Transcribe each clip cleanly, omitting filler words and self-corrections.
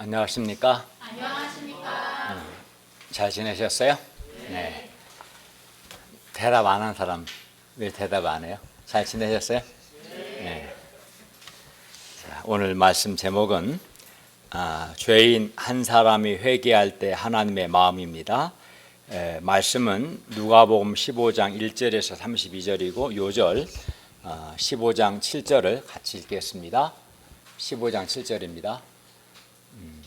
안녕하십니까? 안녕하십니까? 잘 지내셨어요? 네. 대답 안 한 사람 왜 대답 안 해요? 잘 지내셨어요? 네. 자, 오늘 말씀 제목은 죄인 한 사람이 회개할 때 하나님의 마음입니다. 말씀은 누가복음 15장 1절에서 32절이고 요절 15장 7절을 같이 읽겠습니다. 15장 7절입니다.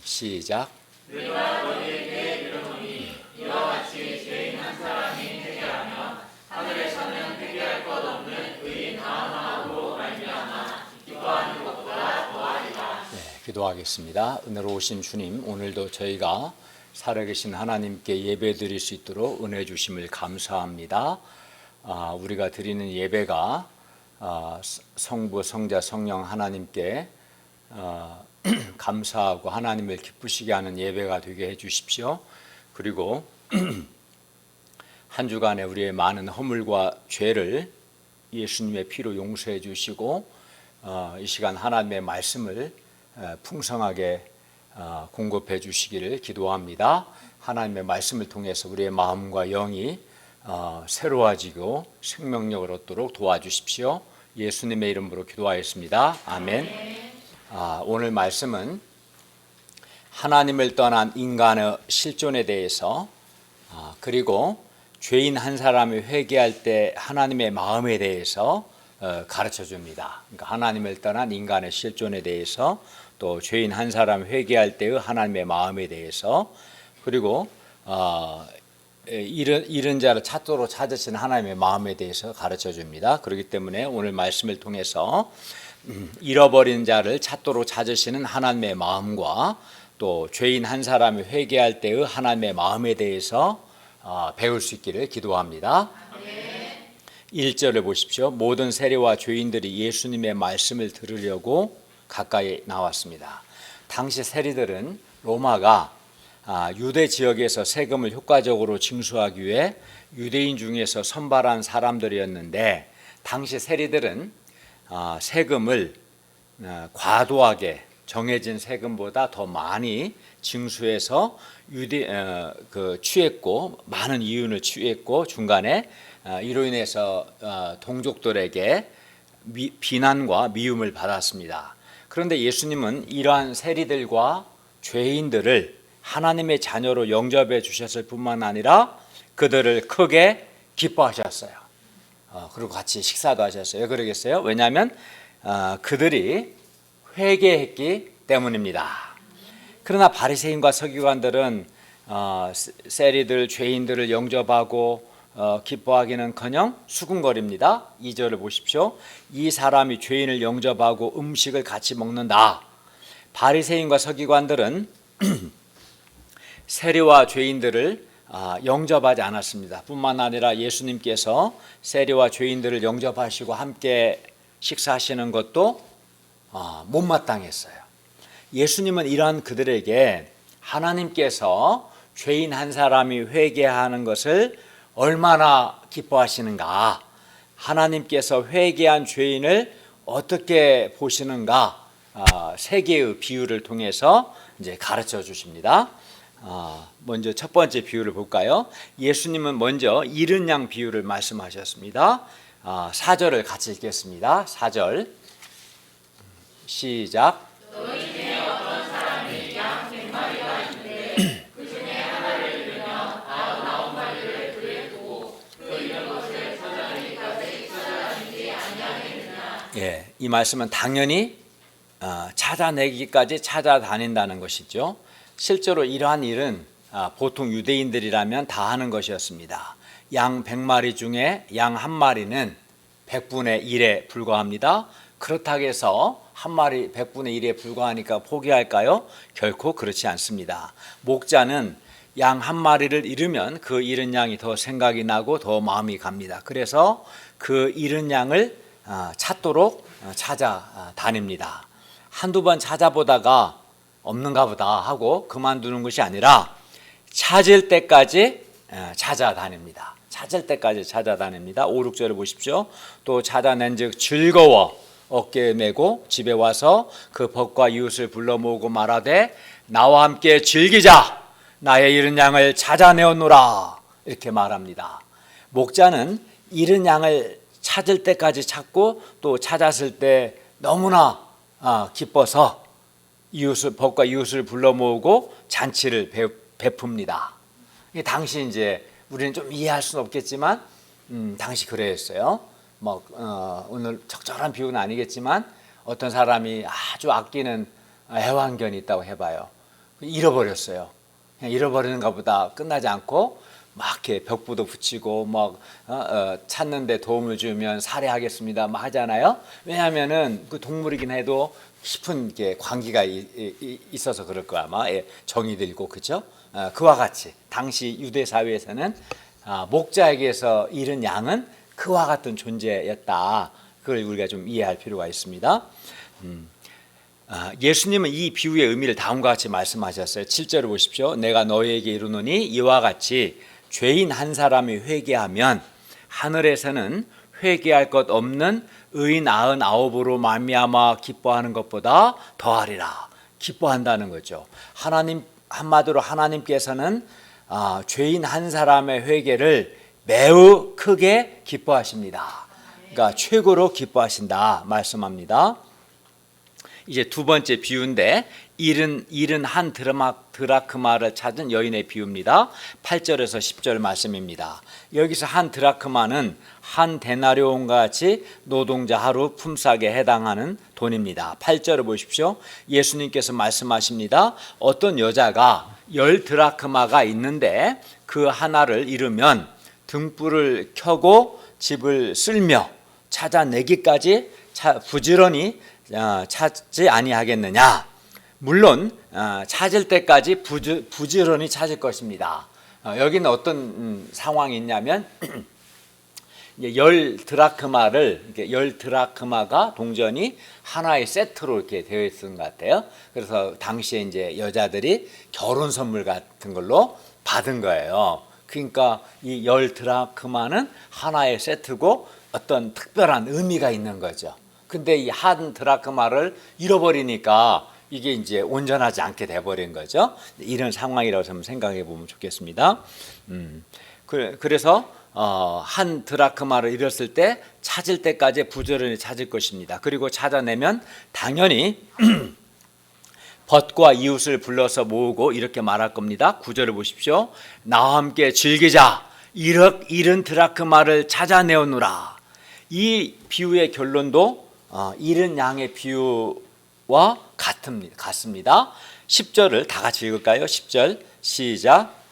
시작. 내가 너희에게 이르노니 이와 같이 죄인 한 사람이 회개하면 하늘에서는 회개할 것 없는 의인 하나로 말미암아 기뻐하는 것보다 더하리라. 기도하겠습니다. 은혜로우신 주님, 오늘도 저희가 살아계신 하나님께 예배드릴 수 있도록 은혜 주심을 감사합니다. 우리가 드리는 예배가 성부, 성자, 성령 하나님께 감사하고 하나님을 기쁘시게 하는 예배가 되게 해주십시오. 그리고 한 주간에 우리의 많은 허물과 죄를 예수님의 피로 용서해 주시고 이 시간 하나님의 말씀을 풍성하게 공급해 주시기를 기도합니다. 하나님의 말씀을 통해서 우리의 마음과 영이 새로워지고 생명력을 얻도록 도와주십시오. 예수님의 이름으로 기도하였습니다. 아멘. 오늘 말씀은 하나님을 떠난 인간의 실존에 대해서 그리고 죄인 한 사람이 회개할 때 하나님의 마음에 대해서 가르쳐 줍니다. 그러니까 하나님을 떠난 인간의 실존에 대해서 또 죄인 한 사람이 회개할 때의 하나님의 마음에 대해서 그리고 잃은 자를 찾도록 찾으시는 하나님의 마음에 대해서 가르쳐 줍니다. 그렇기 때문에 오늘 말씀을 통해서 잃어버린 자를 찾도록 찾으시는 하나님의 마음과 또 죄인 한 사람이 회개할 때의 하나님의 마음에 대해서 배울 수 있기를 기도합니다. 1절을 보십시오. 모든 세리와 죄인들이 예수님의 말씀을 들으려고 가까이 나왔습니다. 당시 세리들은 로마가 유대 지역에서 세금을 효과적으로 징수하기 위해 유대인 중에서 선발한 사람들이었는데 당시 세리들은 세금을 과도하게 정해진 세금보다 더 많이 징수해서 취했고 많은 이윤을 취했고 중간에 이로 인해서 동족들에게 비난과 미움을 받았습니다. 그런데 예수님은 이러한 세리들과 죄인들을 하나님의 자녀로 영접해 주셨을 뿐만 아니라 그들을 크게 기뻐하셨어요. 그리고 같이 식사도 하셨어요. 왜 그러겠어요? 왜냐하면 그들이 회개했기 때문입니다. 그러나 바리새인과 서기관들은 세리들, 죄인들을 영접하고 기뻐하기는커녕 수군거립니다. 2절을 보십시오. 이 사람이 죄인을 영접하고 음식을 같이 먹는다. 바리새인과 서기관들은 세리와 죄인들을 영접하지 않았습니다. 뿐만 아니라 예수님께서 세리와 죄인들을 영접하시고 함께 식사하시는 것도 못마땅했어요. 예수님은 이러한 그들에게 하나님께서 죄인 한 사람이 회개하는 것을 얼마나 기뻐하시는가, 하나님께서 회개한 죄인을 어떻게 보시는가 세 개의 비유를 통해서 이제 가르쳐 주십니다. 먼저 첫 번째 비유를 볼까요? 예수님은 먼저 잃은 양 비유를 말씀하셨습니다. 4절을 같이 읽겠습니다. 4절 시작. 너희 중에 어떤 사람이 양 100마리가 있는데 그 중에 하나를 잃으면 99마리를 그에 두고 그 잃은 것을 찾아내기까지 찾아다니지 아니하겠느냐. 이 말씀은 당연히 찾아내기까지 찾아다닌다는 것이죠. 실제로 이러한 일은 보통 유대인들이라면 다 하는 것이었습니다. 양 100마리 중에 양 한 마리는 100분의 1에 불과합니다. 그렇다고 해서 한 마리 100분의 1에 불과하니까 포기할까요? 결코 그렇지 않습니다. 목자는 양 한 마리를 잃으면 그 잃은 양이 더 생각이 나고 더 마음이 갑니다. 그래서 그 잃은 양을 찾도록 찾아다닙니다. 한두 번 찾아보다가 없는가 보다 하고 그만두는 것이 아니라 찾을 때까지 찾아다닙니다. 찾을 때까지 찾아다닙니다. 5, 6절을 보십시오. 또 찾아낸 즉 즐거워 어깨에 메고 집에 와서 그 벗과 이웃을 불러 모으고 말하되 나와 함께 즐기자. 나의 잃은 양을 찾아내었노라. 이렇게 말합니다. 목자는 잃은 양을 찾을 때까지 찾고 또 찾았을 때 너무나 기뻐서 벗과 이웃을 불러 모으고 잔치를 베풉니다. 당시 이제 우리는 좀 이해할 수는 없겠지만 당시 그랬어요. 오늘 적절한 비유는 아니겠지만 어떤 사람이 아주 아끼는 애완견이 있다고 해봐요. 잃어버렸어요. 그냥 잃어버리는가 보다 끝나지 않고 막 이렇게 벽부도 붙이고 찾는데 도움을 주면 살해하겠습니다 막 하잖아요. 왜냐하면은 그 동물이긴 해도 깊은 관계가 있어서 그럴 거야. 아마 정이 들고 그죠? 그와 같이 당시 유대 사회에서는 목자에게서 잃은 양은 그와 같은 존재였다. 그걸 우리가 좀 이해할 필요가 있습니다. 예수님은 이 비유의 의미를 다음과 같이 말씀하셨어요. 7절을 보십시오. 내가 너희에게 이르노니 이와 같이 죄인 한 사람이 회개하면 하늘에서는 회개할 것 없는 의인 99으로 말미암아 기뻐하는 것보다 더하리라. 기뻐한다는 거죠. 한마디로 하나님께서는 죄인 한 사람의 회개를 매우 크게 기뻐하십니다. 그러니까 최고로 기뻐하신다 말씀합니다. 이제 두 번째 비유인데 잃은 한 드라크마를 찾은 여인의 비유입니다. 8절에서 10절 말씀입니다. 여기서 한 드라크마는 한 데나리온과 같이 노동자 하루 품삯에 해당하는 돈입니다. 8절을 보십시오. 예수님께서 말씀하십니다. 어떤 여자가 10드라크마가 있는데 그 하나를 잃으면 등불을 켜고 집을 쓸며 찾아내기까지 부지런히 찾지 아니하겠느냐. 물론 찾을 때까지 부지런히 찾을 것입니다. 여기는 어떤 상황이 있냐면 10드라크마가 동전이 하나의 세트로 이렇게 되어 있는 것 같아요. 그래서 당시에 이제 여자들이 결혼 선물 같은 걸로 받은 거예요. 그러니까 이 10드라크마는 하나의 세트고 어떤 특별한 의미가 있는 거죠. 근데 이 한 드라크마를 잃어버리니까 이게 이제 온전하지 않게 돼버린 거죠. 이런 상황이라고 한번 생각해 보면 좋겠습니다. 그래서 한 드라크마를 잃었을 때 찾을 때까지 부지런히 찾을 것입니다. 그리고 찾아내면 당연히 벗과 이웃을 불러서 모으고 이렇게 말할 겁니다. 9절을 보십시오. 나와 함께 즐기자. 잃은 드라크마를 찾아내오노라. 이 비유의 결론도 잃은 양의 비유와 같습니다. 10절을 다 같이 읽을까요? 10절 시작.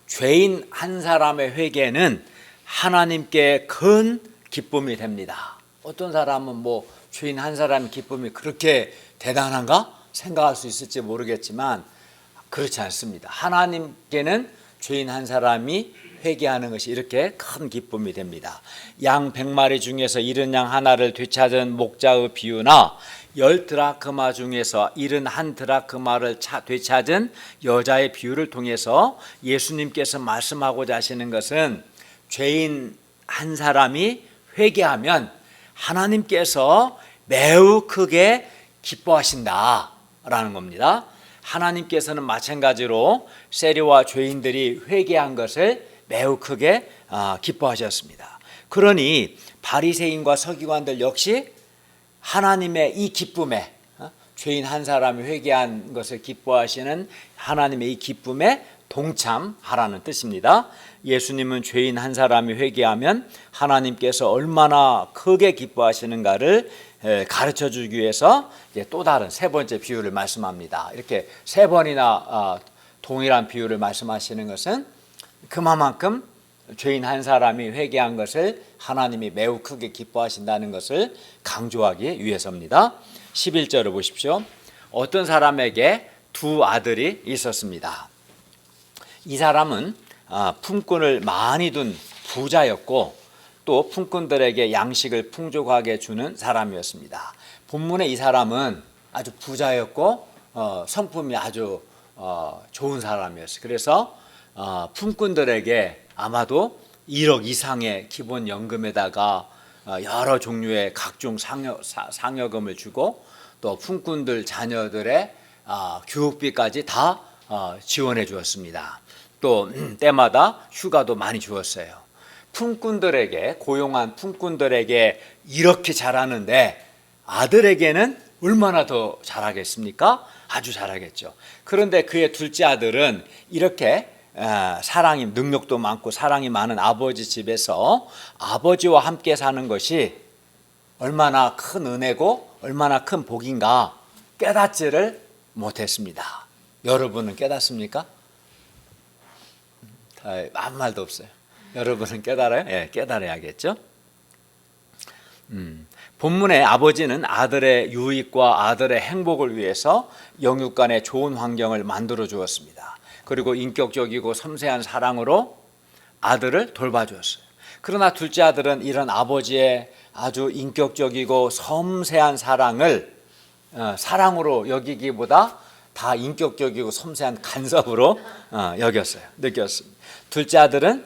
죄인 한 사람의 회개는 하나님께 큰 기쁨이 됩니다. 어떤 사람은 죄인 한 사람의 기쁨이 그렇게 대단한가 생각할 수 있을지 모르겠지만 그렇지 않습니다. 하나님께는 죄인 한 사람이 회개하는 것이 이렇게 큰 기쁨이 됩니다. 양 100마리 중에서 잃은 양 하나를 되찾은 목자의 비유나 10드라크마 중에서 잃은 한 드라크마를 되찾은 여자의 비유를 통해서 예수님께서 말씀하고자 하시는 것은 죄인 한 사람이 회개하면 하나님께서 매우 크게 기뻐하신다라는 겁니다. 하나님께서는 마찬가지로 세리와 죄인들이 회개한 것을 매우 크게 기뻐하셨습니다. 그러니 바리새인과 서기관들 역시 하나님의 이 기쁨에 죄인 한 사람이 회개한 것을 기뻐하시는 하나님의 이 기쁨에 동참하라는 뜻입니다. 예수님은 죄인 한 사람이 회개하면 하나님께서 얼마나 크게 기뻐하시는가를 가르쳐 주기 위해서 또 다른 세 번째 비유를 말씀합니다. 이렇게 세 번이나 동일한 비유를 말씀하시는 것은 그만큼 죄인 한 사람이 회개한 것을 하나님이 매우 크게 기뻐하신다는 것을 강조하기 위해서입니다. 11절을 보십시오. 어떤 사람에게 두 아들이 있었습니다. 이 사람은 품꾼을 많이 둔 부자였고 또 품꾼들에게 양식을 풍족하게 주는 사람이었습니다. 본문에 이 사람은 아주 부자였고 성품이 아주 좋은 사람이었어요. 그래서 품꾼들에게 아마도 1억 이상의 기본 연금에다가 여러 종류의 각종 상여금을 주고 또 품꾼들 자녀들의 교육비까지 다 지원해 주었습니다. 또 때마다 휴가도 많이 주었어요. 품꾼들에게, 고용한 품꾼들에게 이렇게 잘하는데 아들에게는 얼마나 더 잘하겠습니까? 아주 잘하겠죠. 그런데 그의 둘째 아들은 이렇게 사랑이, 능력도 많고 사랑이 많은 아버지 집에서 아버지와 함께 사는 것이 얼마나 큰 은혜고 얼마나 큰 복인가 깨닫지를 못했습니다. 여러분은 깨닫습니까? 아무 말도 없어요. 여러분은 깨달아요? 예, 깨달아야겠죠. 본문의 아버지는 아들의 유익과 아들의 행복을 위해서 영육간의 좋은 환경을 만들어 주었습니다. 그리고 인격적이고 섬세한 사랑으로 아들을 돌봐주었어요. 그러나 둘째 아들은 이런 아버지의 아주 인격적이고 섬세한 사랑을 사랑으로 여기기보다 다 인격적이고 섬세한 간섭으로 느꼈습니다. 둘째 아들은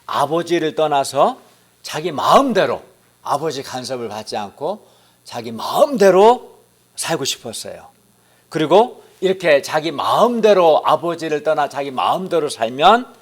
아버지를 떠나서 자기 마음대로 아버지 간섭을 받지 않고 자기 마음대로 살고 싶었어요. 그리고 이렇게 자기 마음대로 아버지를 떠나 자기 마음대로 살면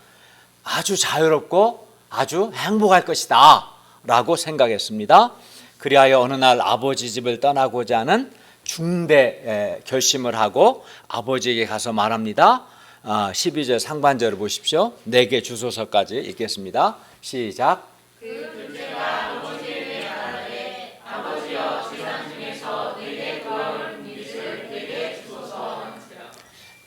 아주 자유롭고 아주 행복할 것이다 라고 생각했습니다. 그리하여 어느 날 아버지 집을 떠나고자 하는 중대 결심을 하고 아버지에게 가서 말합니다. 12절 상반절을 보십시오. 내게 주소서까지 읽겠습니다. 시작. 그 둘째가 아버지에게 말하되 아버지여 세상 중에서 내게 구할 분깃을 내게 주소서.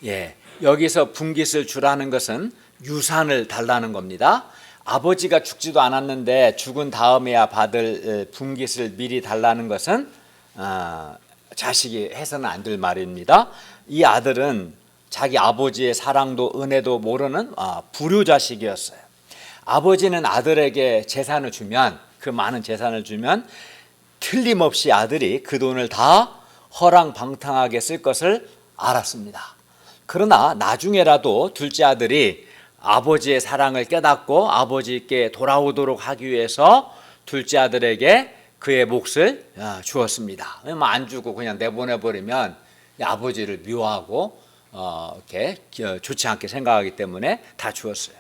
예, 여기서 분깃을 주라는 것은 유산을 달라는 겁니다. 아버지가 죽지도 않았는데 죽은 다음에야 받을 분깃을 미리 달라는 것은 자식이 해서는 안 될 말입니다. 이 아들은 자기 아버지의 사랑도 은혜도 모르는 불효자식이었어요. 아버지는 아들에게 재산을 주면, 그 많은 재산을 주면 틀림없이 아들이 그 돈을 다 허랑방탕하게 쓸 것을 알았습니다. 그러나 나중에라도 둘째 아들이 아버지의 사랑을 깨닫고 아버지께 돌아오도록 하기 위해서 둘째 아들에게 그의 몫을 주었습니다. 안 주고 그냥 내보내버리면 아버지를 미워하고 이렇게 좋지 않게 생각하기 때문에 다 주었어요.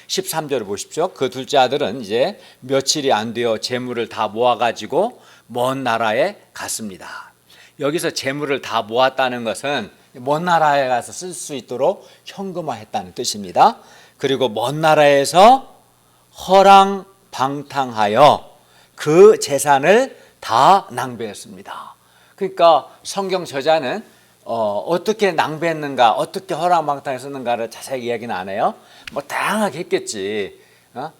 13절을 보십시오. 그 둘째 아들은 이제 며칠이 안 되어 재물을 다 모아가지고 먼 나라에 갔습니다. 여기서 재물을 다 모았다는 것은 먼 나라에 가서 쓸 수 있도록 현금화했다는 뜻입니다. 그리고 먼 나라에서 허랑방탕하여 그 재산을 다 낭비했습니다. 그러니까 성경 저자는 어떻게 낭비했는가, 어떻게 허랑방탕했었는가를 자세히 이야기는 안 해요. 뭐 다양하게 했겠지.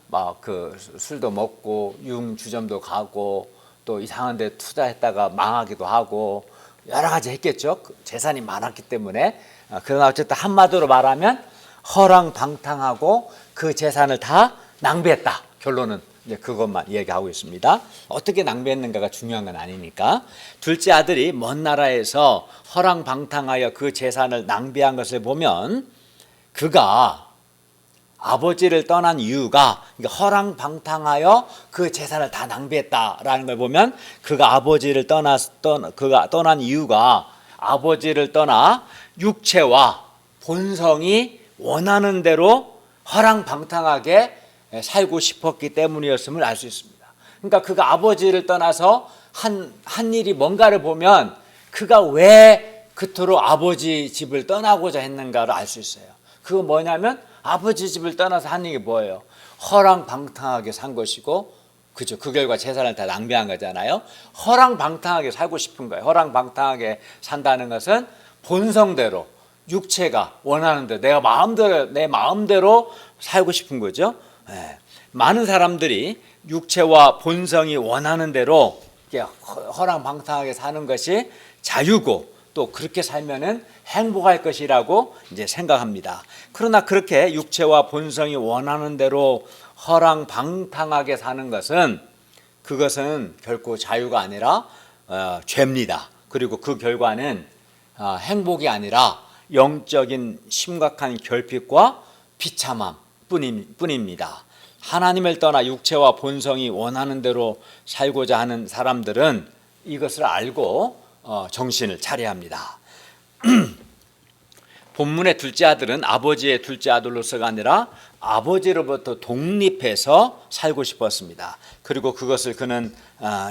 막 그 술도 먹고 융주점도 가고 또 이상한 데 투자했다가 망하기도 하고 여러 가지 했겠죠. 재산이 많았기 때문에. 그러나 어쨌든 한마디로 말하면 허랑방탕하고 그 재산을 다 낭비했다. 결론은 이제 그것만 얘기하고 있습니다. 어떻게 낭비했는가가 중요한 건 아니니까. 둘째 아들이 먼 나라에서 허랑방탕하여 그 재산을 낭비한 것을 보면 그가 아버지를 떠난 이유가 허랑방탕하여 그 재산을 다 낭비했다라는 걸 보면 그가 아버지를 떠난 이유가 아버지를 떠나 육체와 본성이 원하는 대로 허랑방탕하게 살고 싶었기 때문이었음을 알 수 있습니다. 그러니까 그가 아버지를 떠나서 한 일이 뭔가를 보면 그가 왜 그토록 아버지 집을 떠나고자 했는가를 알 수 있어요. 그거 뭐냐면 아버지 집을 떠나서 한 일이 뭐예요? 허랑방탕하게 산 것이고, 그죠? 그 결과 재산을 다 낭비한 거잖아요. 허랑방탕하게 살고 싶은 거예요. 허랑방탕하게 산다는 것은 본성대로 육체가 원하는 대로 내 마음대로 살고 싶은 거죠. 네. 많은 사람들이 육체와 본성이 원하는 대로 허랑방탕하게 사는 것이 자유고 또 그렇게 살면은 행복할 것이라고 이제 생각합니다. 그러나 그렇게 육체와 본성이 원하는 대로 허랑방탕하게 사는 것은 그것은 결코 자유가 아니라 죄입니다. 그리고 그 결과는 행복이 아니라 영적인 심각한 결핍과 비참함 뿐입니다. 하나님을 떠나 육체와 본성이 원하는 대로 살고자 하는 사람들은 이것을 알고 정신을 차려야 합니다. 본문의 둘째 아들은 아버지의 둘째 아들로서가 아니라 아버지로부터 독립해서 살고 싶었습니다. 그리고 그것을 그는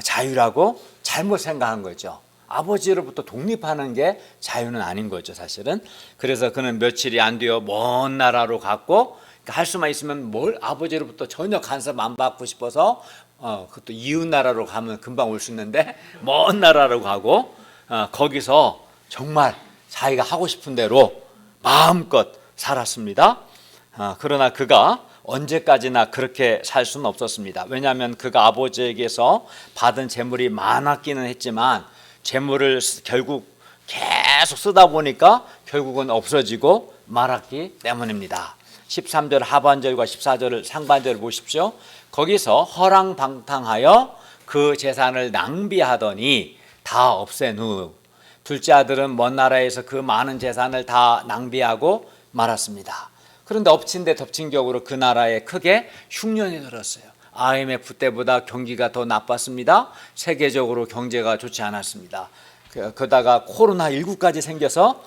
자유라고 잘못 생각한 거죠. 아버지로부터 독립하는 게 자유는 아닌 거죠, 사실은. 그래서 그는 며칠이 안 되어 먼 나라로 갔고, 할 수만 있으면 뭘 아버지로부터 전혀 간섭 안 받고 싶어서 그것도 이웃 나라로 가면 금방 올 수 있는데 먼 나라로 가고 거기서 정말 자기가 하고 싶은 대로 마음껏 살았습니다. 그러나 그가 언제까지나 그렇게 살 수는 없었습니다. 왜냐하면 그가 아버지에게서 받은 재물이 많았기는 했지만 재물을 결국 계속 쓰다 보니까 결국은 없어지고 말았기 때문입니다. 13절 하반절과 14절 상반절을 보십시오. 거기서 허랑방탕하여 그 재산을 낭비하더니 다 없앤 후 둘째 아들은 먼 나라에서 그 많은 재산을 다 낭비하고 말았습니다. 그런데 엎친 데 덮친 격으로 그 나라에 크게 흉년이 들었어요. IMF 때보다 경기가 더 나빴습니다. 세계적으로 경제가 좋지 않았습니다. 그러다가 코로나19까지 생겨서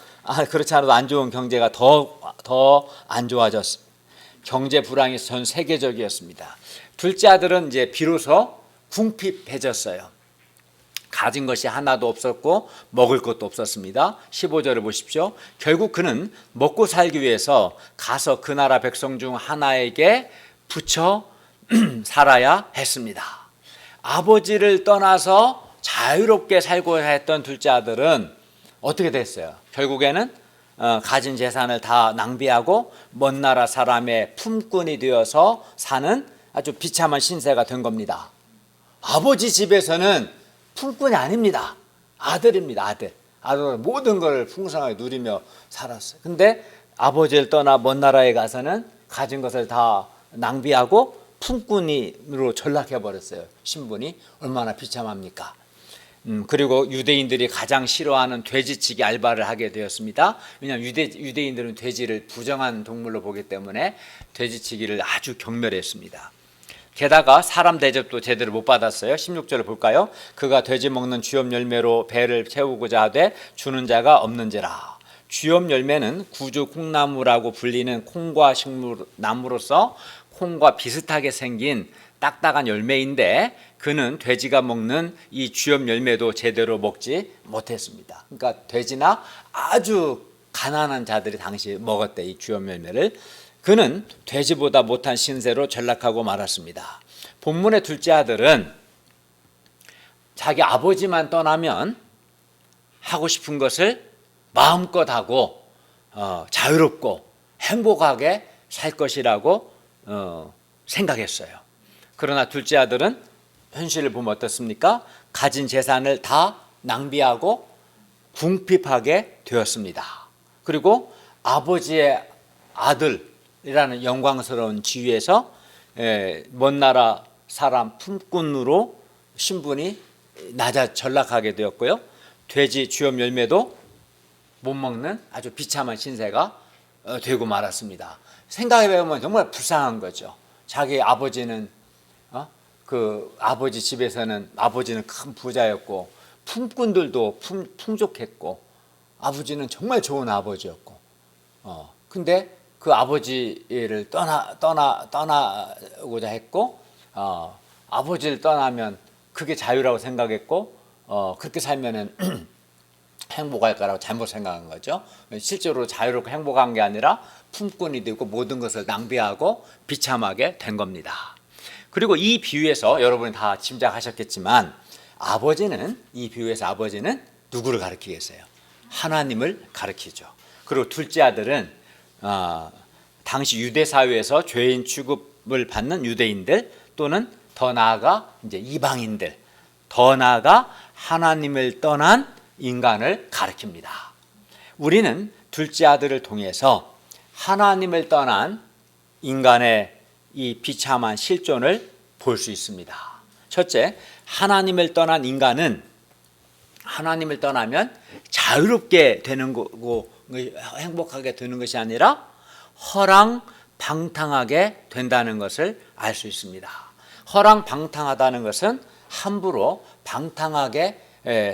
그렇지 않아도 안 좋은 경제가 더 안 좋아졌습니다. 경제 불황이 전 세계적이었습니다. 둘째 아들은 이제 비로소 궁핍해졌어요. 가진 것이 하나도 없었고 먹을 것도 없었습니다. 15절을 보십시오. 결국 그는 먹고 살기 위해서 가서 그 나라 백성 중 하나에게 붙여 살아야 했습니다. 아버지를 떠나서 자유롭게 살고자 했던 둘째 아들은 어떻게 됐어요? 결국에는 가진 재산을 다 낭비하고 먼 나라 사람의 품꾼이 되어서 사는 아주 비참한 신세가 된 겁니다. 아버지 집에서는 품꾼이 아닙니다. 아들입니다. 아들은 모든 걸 풍성하게 누리며 살았어요. 근데 아버지를 떠나 먼 나라에 가서는 가진 것을 다 낭비하고 품꾼으로 전락해버렸어요. 신분이 얼마나 비참합니까? 그리고 유대인들이 가장 싫어하는 돼지치기 알바를 하게 되었습니다. 왜냐하면 유대인들은 돼지를 부정한 동물로 보기 때문에 돼지치기를 아주 경멸했습니다. 게다가 사람 대접도 제대로 못 받았어요. 16절을 볼까요? 그가 돼지 먹는 주엽 열매로 배를 채우고자 하되 주는 자가 없는지라. 주엽 열매는 구주 콩나무라고 불리는 콩과 식물나무로서 콩과 비슷하게 생긴 딱딱한 열매인데 그는 돼지가 먹는 이 주엽 열매도 제대로 먹지 못했습니다. 그러니까 돼지나 아주 가난한 자들이 당시 먹었대, 이 주엽 열매를. 그는 돼지보다 못한 신세로 전락하고 말았습니다. 본문의 둘째 아들은 자기 아버지만 떠나면 하고 싶은 것을 마음껏 하고 자유롭고 행복하게 살 것이라고 생각했어요. 그러나 둘째 아들은 현실을 보면 어떻습니까? 가진 재산을 다 낭비하고 궁핍하게 되었습니다. 그리고 아버지의 아들이라는 영광스러운 지위에서 먼 나라 사람 품꾼으로 신분이 낮아 전락하게 되었고요. 돼지 주엽 열매도 못 먹는 아주 비참한 신세가 되고 말았습니다. 생각해보면 정말 불쌍한 거죠. 자기 아버지는 그 아버지 집에서는 아버지는 큰 부자였고 품꾼들도 풍족했고 아버지는 정말 좋은 아버지였고 근데 그 아버지를 떠나고자 했고 아버지를 떠나면 그게 자유라고 생각했고 그렇게 살면은 행복할 거라고 잘못 생각한 거죠. 실제로 자유롭고 행복한 게 아니라 품꾼이 되고 모든 것을 낭비하고 비참하게 된 겁니다. 그리고 이 비유에서 여러분이 다 짐작하셨겠지만 이 비유에서 아버지는 누구를 가리키겠어요? 하나님을 가리키죠. 그리고 둘째 아들은 당시 유대 사회에서 죄인 취급을 받는 유대인들 또는 더 나아가 이제 이방인들, 더 나아가 하나님을 떠난 인간을 가리킵니다. 우리는 둘째 아들을 통해서 하나님을 떠난 인간의 이 비참한 실존을 볼 수 있습니다. 첫째, 하나님을 떠난 인간은 하나님을 떠나면 자유롭게 되는 거고 행복하게 되는 것이 아니라 허랑방탕하게 된다는 것을 알 수 있습니다. 허랑방탕하다는 것은 함부로 방탕하게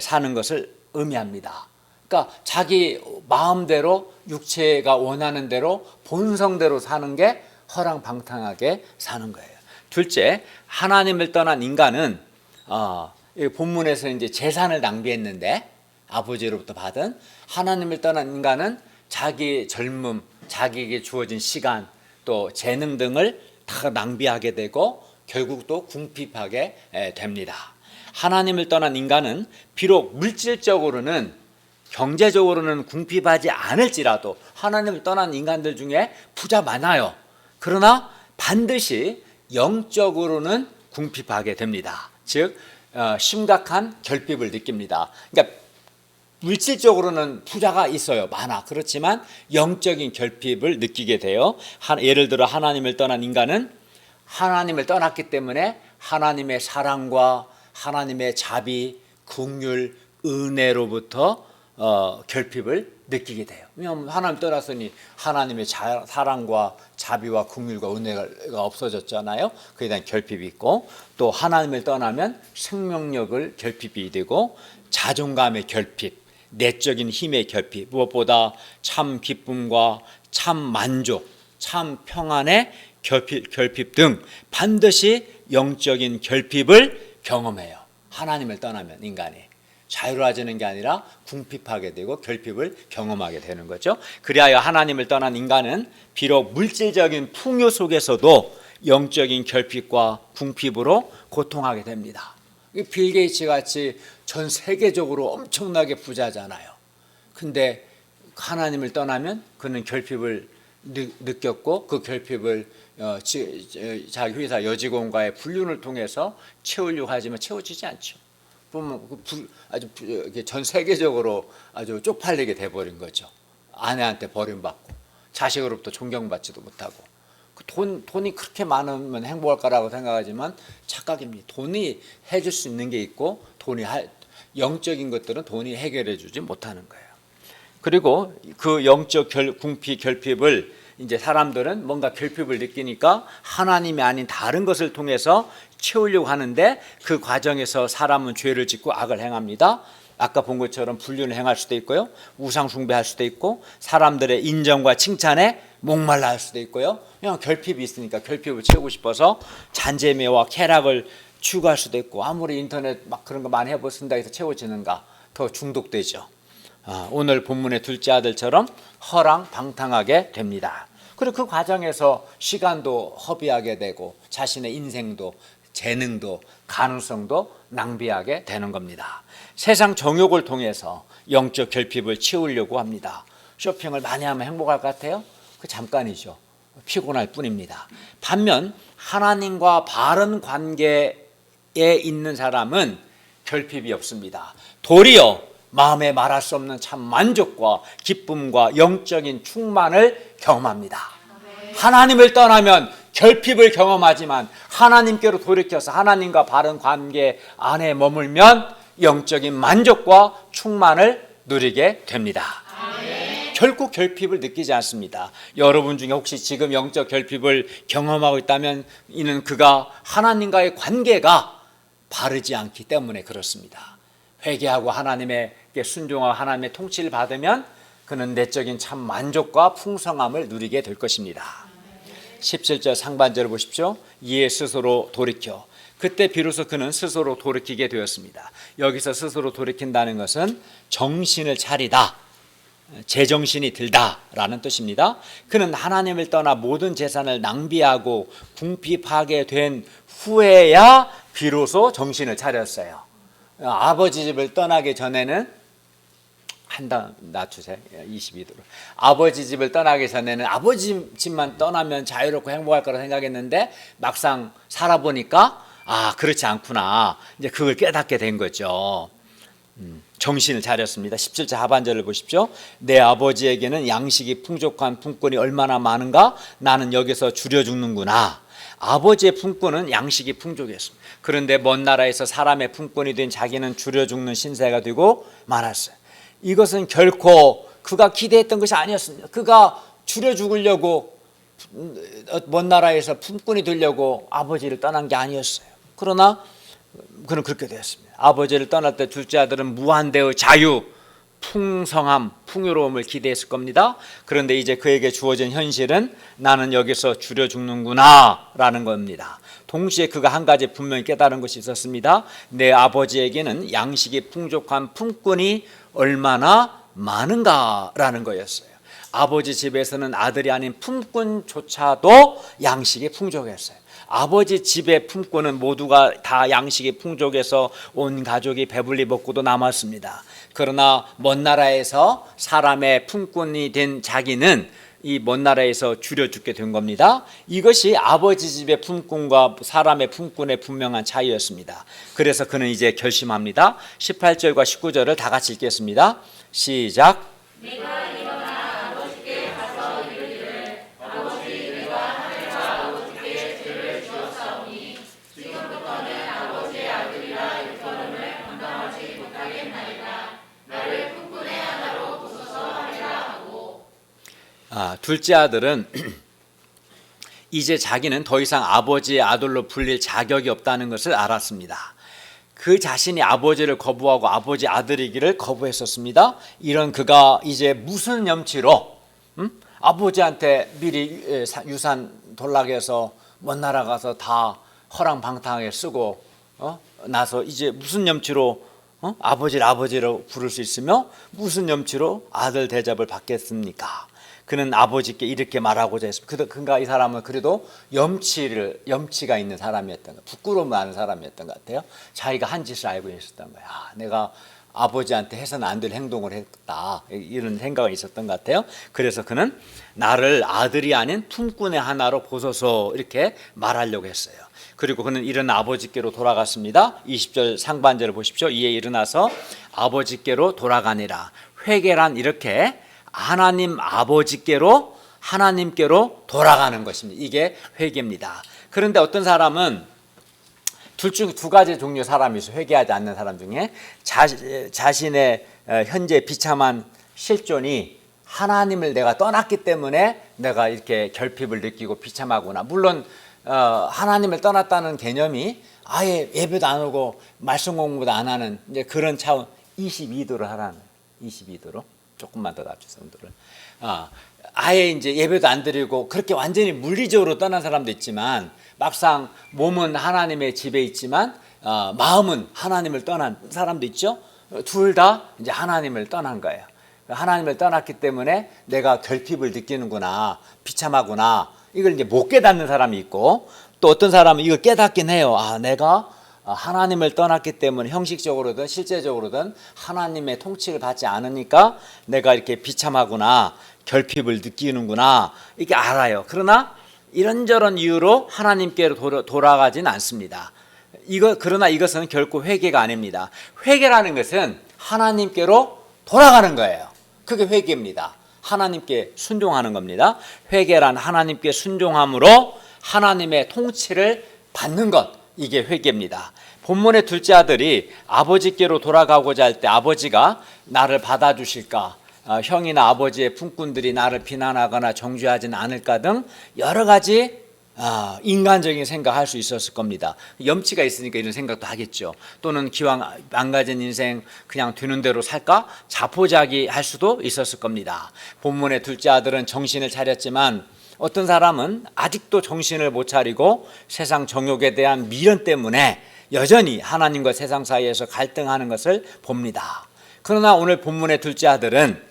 사는 것을 의미합니다. 그러니까 자기 마음대로 육체가 원하는 대로 본성대로 사는 게 허랑방탕하게 사는 거예요. 둘째, 하나님을 떠난 인간은 본문에서 이제 재산을 낭비했는데 아버지로부터 받은 하나님을 떠난 인간은 자기 젊음, 자기에게 주어진 시간, 또 재능 등을 다 낭비하게 되고 결국 또 궁핍하게 됩니다. 하나님을 떠난 인간은 비록 물질적으로는 경제적으로는 궁핍하지 않을지라도 하나님을 떠난 인간들 중에 부자 많아요. 그러나 반드시 영적으로는 궁핍하게 됩니다. 즉 심각한 결핍을 느낍니다. 그러니까 물질적으로는 부자가 있어요. 많아. 그렇지만 영적인 결핍을 느끼게 돼요. 예를 들어 하나님을 떠난 인간은 하나님을 떠났기 때문에 하나님의 사랑과 하나님의 자비, 긍휼, 은혜로부터 결핍을 느끼게 돼요. 왜냐하면 하나님 떠났으니 하나님의 사랑과 자비와 긍휼과 은혜가 없어졌잖아요. 그에 대한 결핍이 있고, 또 하나님을 떠나면 생명력을 결핍이 되고 자존감의 결핍, 내적인 힘의 결핍, 무엇보다 참 기쁨과 참 만족, 참 평안의 결핍 등 반드시 영적인 결핍을 경험해요. 하나님을 떠나면 인간이 자유로워지는 게 아니라 궁핍하게 되고 결핍을 경험하게 되는 거죠. 그리하여 하나님을 떠난 인간은 비록 물질적인 풍요 속에서도 영적인 결핍과 궁핍으로 고통하게 됩니다. 빌 게이츠 같이 전 세계적으로 엄청나게 부자잖아요. 근데 하나님을 떠나면 그는 결핍을 느꼈고 그 결핍을 자기 회사 여직원과의 불륜을 통해서 채우려고 하지만 채워지지 않죠. 보면 아주 전 세계적으로 아주 쪽팔리게 돼버린 거죠. 아내한테 버림받고 자식으로부터 존경받지도 못하고. 돈이 그렇게 많으면 행복할 거라고 생각하지만 착각입니다. 돈이 해줄 수 있는 게 있고 영적인 것들은 돈이 해결해 주지 못하는 거예요. 그리고 그 영적 결핍을 이제 사람들은 뭔가 결핍을 느끼니까 하나님이 아닌 다른 것을 통해서 채우려고 하는데 그 과정에서 사람은 죄를 짓고 악을 행합니다. 아까 본 것처럼 불륜을 행할 수도 있고요. 우상 숭배할 수도 있고 사람들의 인정과 칭찬에 목말라 할 수도 있고요. 그냥 결핍이 있으니까 결핍을 채우고 싶어서 잔재미와 쾌락을 추구할 수도 있고 아무리 인터넷 막 그런 거 많이 해보신다 해서 채워지는가 더 중독되죠. 오늘 본문의 둘째 아들처럼 허랑방탕하게 됩니다. 그리고 그 과정에서 시간도 허비하게 되고 자신의 인생도 재능도 가능성도 낭비하게 되는 겁니다. 세상 정욕을 통해서 영적 결핍을 채우려고 합니다. 쇼핑을 많이 하면 행복할 것 같아요? 그 잠깐이죠. 피곤할 뿐입니다. 반면 하나님과 바른 관계에 있는 사람은 결핍이 없습니다. 도리어 마음에 말할 수 없는 참 만족과 기쁨과 영적인 충만을 경험합니다. 하나님을 떠나면 결핍을 경험하지만 하나님께로 돌이켜서 하나님과 바른 관계 안에 머물면 영적인 만족과 충만을 누리게 됩니다. 결코 결핍을 느끼지 않습니다. 여러분 중에 혹시 지금 영적 결핍을 경험하고 있다면 이는 그가 하나님과의 관계가 바르지 않기 때문에 그렇습니다. 회개하고 하나님에게 순종하고 하나님의 통치를 받으면 그는 내적인 참 만족과 풍성함을 누리게 될 것입니다. 17절 상반절을 보십시오. 이에 스스로 돌이켜 그때 비로소 그는 스스로 돌이키게 되었습니다. 여기서 스스로 돌이킨다는 것은 정신을 차리다, 제정신이 들다라는 뜻입니다. 그는 하나님을 떠나 모든 재산을 낭비하고 궁핍하게 된 후에야 비로소 정신을 차렸어요. 아버지 집을 떠나기 전에는 낮추세요. 22도로. 아버지 집을 떠나기 전에는 아버지 집만 떠나면 자유롭고 행복할 거라 생각했는데 막상 살아보니까 그렇지 않구나. 이제 그걸 깨닫게 된 거죠. 정신을 차렸습니다. 17절 하반절을 보십시오. 내 아버지에게는 양식이 풍족한 품꾼이 얼마나 많은가? 나는 여기서 줄여 죽는구나. 아버지의 품꾼은 양식이 풍족했습니다. 그런데 먼 나라에서 사람의 품꾼이 된 자기는 줄여 죽는 신세가 되고 말았어요. 이것은 결코 그가 기대했던 것이 아니었습니다. 그가 줄여 죽으려고 먼 나라에서 품꾼이 되려고 아버지를 떠난 게 아니었어요. 그러나 그는 그렇게 되었습니다. 아버지를 떠날 때 둘째 아들은 무한대의 자유, 풍성함, 풍요로움을 기대했을 겁니다. 그런데 이제 그에게 주어진 현실은 나는 여기서 줄여 죽는구나 라는 겁니다. 동시에 그가 한 가지 분명히 깨달은 것이 있었습니다. 내 아버지에게는 양식이 풍족한 품꾼이 얼마나 많은가라는 거였어요. 아버지 집에서는 아들이 아닌 품꾼조차도 양식이 풍족했어요. 아버지 집의 품꾼은 모두가 다 양식이 풍족해서 온 가족이 배불리 먹고도 남았습니다. 그러나 먼 나라에서 사람의 품꾼이 된 자기는 이 먼 나라에서 줄여 죽게 된 겁니다. 이것이 아버지 집의 품꾼과 사람의 품꾼의 분명한 차이였습니다. 그래서 그는 이제 결심합니다. 18절과 19절을 다 같이 읽겠습니다. 시작. 내가 일어나 아버지께 가서 이르기를 아버지 내가 하늘과 아버지께 죄를 지었사오니 지금부터는 아버지의 아들이라 일컬음을 감당하지 못하겠나이다. 나를 품꾼의 하나로 부숴서 하리라 하고. 둘째 아들은 이제 자기는 더 이상 아버지의 아들로 불릴 자격이 없다는 것을 알았습니다. 그 자신이 아버지를 거부하고 아버지 아들이기를 거부했었습니다. 이런 그가 이제 무슨 염치로 아버지한테 미리 유산 돌락해서 먼 나라 가서 다 허랑방탕하게 쓰고 나서 이제 무슨 염치로 아버지를 아버지로 부를 수 있으며 무슨 염치로 아들 대접을 받겠습니까? 그는 아버지께 이렇게 말하고자 했습니다. 그가 이 사람은 그래도 염치가 있는 사람이었던 거, 부끄러움을 아는 사람이었던 것 같아요. 자기가 한 짓을 알고 있었던 거야. 내가 아버지한테 해서는 안 될 행동을 했다, 이런 생각이 있었던 것 같아요. 그래서 그는 나를 아들이 아닌 품꾼의 하나로 보소서 이렇게 말하려고 했어요. 그리고 그는 일어나 아버지께로 돌아갔습니다. 20절 상반절을 보십시오. 이에 일어나서 아버지께로 돌아가니라. 회개란 이렇게 하나님 아버지께로 하나님께로 돌아가는 것입니다. 이게 회개입니다. 그런데 어떤 사람은 둘 중 두 가지 종류의 사람이 있어요. 회개하지 않는 사람 중에 자신의 현재 비참한 실존이 하나님을 내가 떠났기 때문에 내가 이렇게 결핍을 느끼고 비참하구나. 물론 하나님을 떠났다는 개념이 아예 예배도 안 오고 말씀 공부도 안 하는 이제 그런 차원 22도를 하라는 거예요. 22도로. 조금만 더 낮춰서 온도를. 아예 이제 예배도 안 드리고 그렇게 완전히 물리적으로 떠난 사람도 있지만 막상 몸은 하나님의 집에 있지만 마음은 하나님을 떠난 사람도 있죠. 둘 다 이제 하나님을 떠난 거예요. 하나님을 떠났기 때문에 내가 결핍을 느끼는구나, 비참하구나, 이걸 이제 못 깨닫는 사람이 있고, 또 어떤 사람은 이걸 깨닫긴 해요. 내가 하나님을 떠났기 때문에 형식적으로든 실제적으로든 하나님의 통치를 받지 않으니까 내가 이렇게 비참하구나, 결핍을 느끼는구나, 이렇게 알아요. 그러나 이런저런 이유로 하나님께로 돌아가진 않습니다. 그러나 이것은 결코 회개가 아닙니다. 회개라는 것은 하나님께로 돌아가는 거예요. 그게 회개입니다. 하나님께 순종하는 겁니다. 회개란 하나님께 순종함으로 하나님의 통치를 받는 것, 이게 회개입니다. 본문의 둘째 아들이 아버지께로 돌아가고자 할 때 아버지가 나를 받아주실까, 형이나 아버지의 품꾼들이 나를 비난하거나 정죄하지는 않을까 등 여러 가지 인간적인 생각할 수 있었을 겁니다. 염치가 있으니까 이런 생각도 하겠죠. 또는 기왕 망가진 인생 그냥 되는 대로 살까 자포자기할 수도 있었을 겁니다. 본문의 둘째 아들은 정신을 차렸지만 어떤 사람은 아직도 정신을 못 차리고 세상 정욕에 대한 미련 때문에 여전히 하나님과 세상 사이에서 갈등하는 것을 봅니다. 그러나 오늘 본문의 둘째 아들은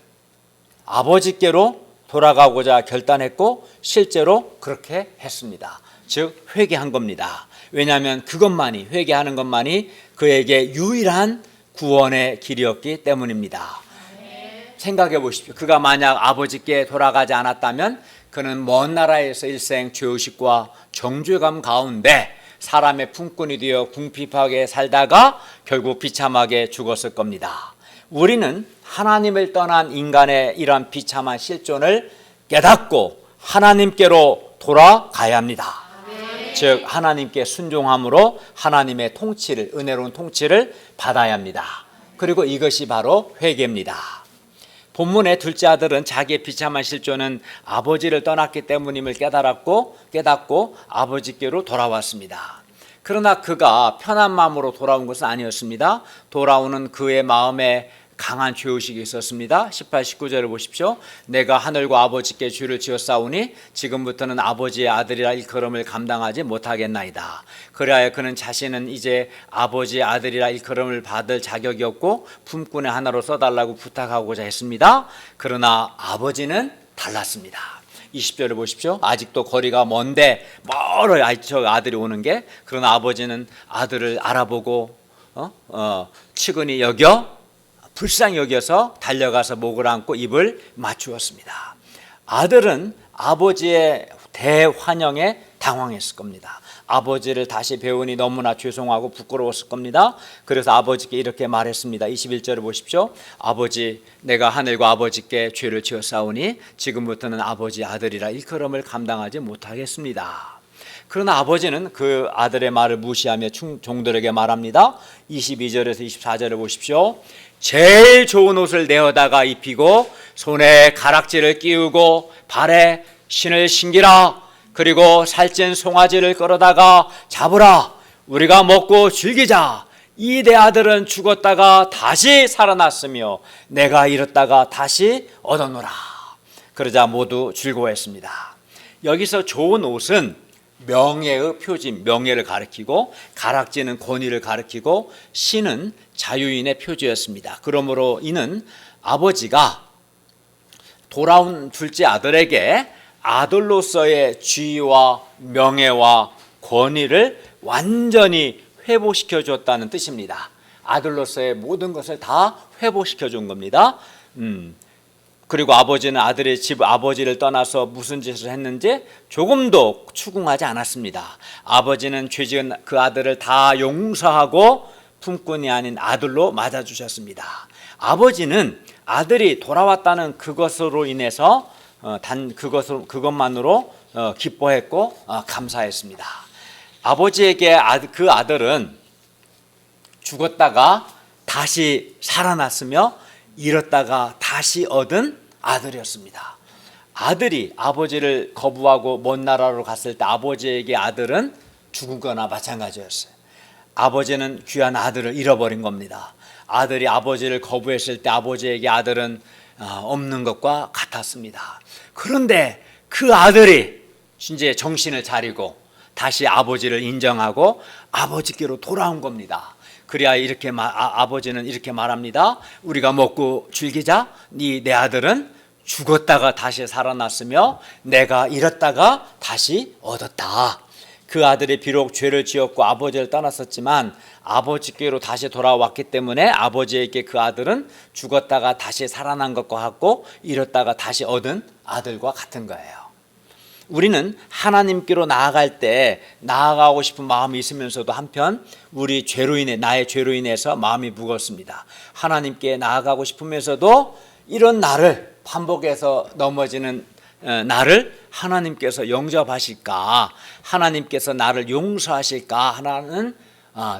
아버지께로 돌아가고자 결단했고 실제로 그렇게 했습니다. 즉 회개한 겁니다. 왜냐하면 그것만이, 회개하는 것만이 그에게 유일한 구원의 길이었기 때문입니다. 생각해 보십시오. 그가 만약 아버지께 돌아가지 않았다면 그는 먼 나라에서 일생 죄의식과 정죄감 가운데 사람의 품꾼이 되어 궁핍하게 살다가 결국 비참하게 죽었을 겁니다. 우리는 하나님을 떠난 인간의 이러한 비참한 실존을 깨닫고 하나님께로 돌아가야 합니다. 즉 하나님께 순종함으로 하나님의 통치를, 은혜로운 통치를 받아야 합니다. 그리고 이것이 바로 회개입니다. 본문의 둘째 아들은 자기의 비참한 실존은 아버지를 떠났기 때문임을 깨닫고 아버지께로 돌아왔습니다. 그러나 그가 편한 마음으로 돌아온 것은 아니었습니다. 돌아오는 그의 마음에 강한 죄의식이 있었습니다. 18, 19절을 보십시오. 내가 하늘과 아버지께 죄를 지었사오니 지금부터는 아버지의 아들이라 일컬음을 감당하지 못하겠나이다. 그리하여 그는 자신은 이제 아버지의 아들이라 일컬음을 받을 자격이 없고 품꾼의 하나로 써달라고 부탁하고자 했습니다. 그러나 아버지는 달랐습니다. 20절을 보십시오. 아직도 거리가 먼데 멀어요, 저 아들이 오는 게. 그러나 아버지는 아들을 알아보고 측은히 여겨 불쌍히 여겨서 달려가서 목을 안고 입을 맞추었습니다. 아들은 아버지의 대환영에 당황했을 겁니다. 아버지를 다시 배우니 너무나 죄송하고 부끄러웠을 겁니다. 그래서 아버지께 이렇게 말했습니다. 21절을 보십시오. 아버지, 내가 하늘과 아버지께 죄를 지었사오니 지금부터는 아버지 아들이라 일컬음을 감당하지 못하겠습니다. 그러나 아버지는 그 아들의 말을 무시하며 종들에게 말합니다. 22절에서 24절을 보십시오. 제일 좋은 옷을 내어다가 입히고 손에 가락지를 끼우고 발에 신을 신기라. 그리고 살찐 송아지를 끌어다가 잡으라. 우리가 먹고 즐기자. 이 내 아들은 죽었다가 다시 살아났으며 내가 잃었다가 다시 얻어노라. 그러자 모두 즐거워했습니다. 여기서 좋은 옷은 명예의 표지, 명예를 가리키고 가락지는 권위를 가리키고 신은 자유인의 표지였습니다. 그러므로 이는 아버지가 돌아온 둘째 아들에게 아들로서의 지위와 명예와 권위를 완전히 회복시켜 줬다는 뜻입니다. 아들로서의 모든 것을 다 회복시켜 준 겁니다. 그리고 아버지는 아들의 집 아버지를 떠나서 무슨 짓을 했는지 조금도 추궁하지 않았습니다. 아버지는 죄지은 그 아들을 다 용서하고 품꾼이 아닌 아들로 맞아주셨습니다. 아버지는 아들이 돌아왔다는 그것으로 인해서 그것만으로 기뻐했고 감사했습니다. 아버지에게 그 아들은 죽었다가 다시 살아났으며 잃었다가 다시 얻은 아들이었습니다. 아들이 아버지를 거부하고 먼 나라로 갔을 때 아버지에게 아들은 죽은 거나 마찬가지였어요. 아버지는 귀한 아들을 잃어버린 겁니다. 아들이 아버지를 거부했을 때 아버지에게 아들은 없는 것과 같았습니다. 그런데 그 아들이 이제 정신을 차리고 다시 아버지를 인정하고 아버지께로 돌아온 겁니다. 그래야 이렇게 아버지는 이렇게 말합니다. 우리가 먹고 즐기자. 내 아들은 죽었다가 다시 살아났으며 내가 잃었다가 다시 얻었다. 그 아들이 비록 죄를 지었고 아버지를 떠났었지만 아버지께로 다시 돌아왔기 때문에 아버지에게 그 아들은 죽었다가 다시 살아난 것과 같고 잃었다가 다시 얻은 아들과 같은 거예요. 우리는 하나님께로 나아갈 때 나아가고 싶은 마음이 있으면서도 한편 우리 나의 죄로 인해서 마음이 무겁습니다. 하나님께 나아가고 싶으면서도 이런 나를 반복해서 넘어지는 나를 하나님께서 영접하실까, 하나님께서 나를 용서하실까 하는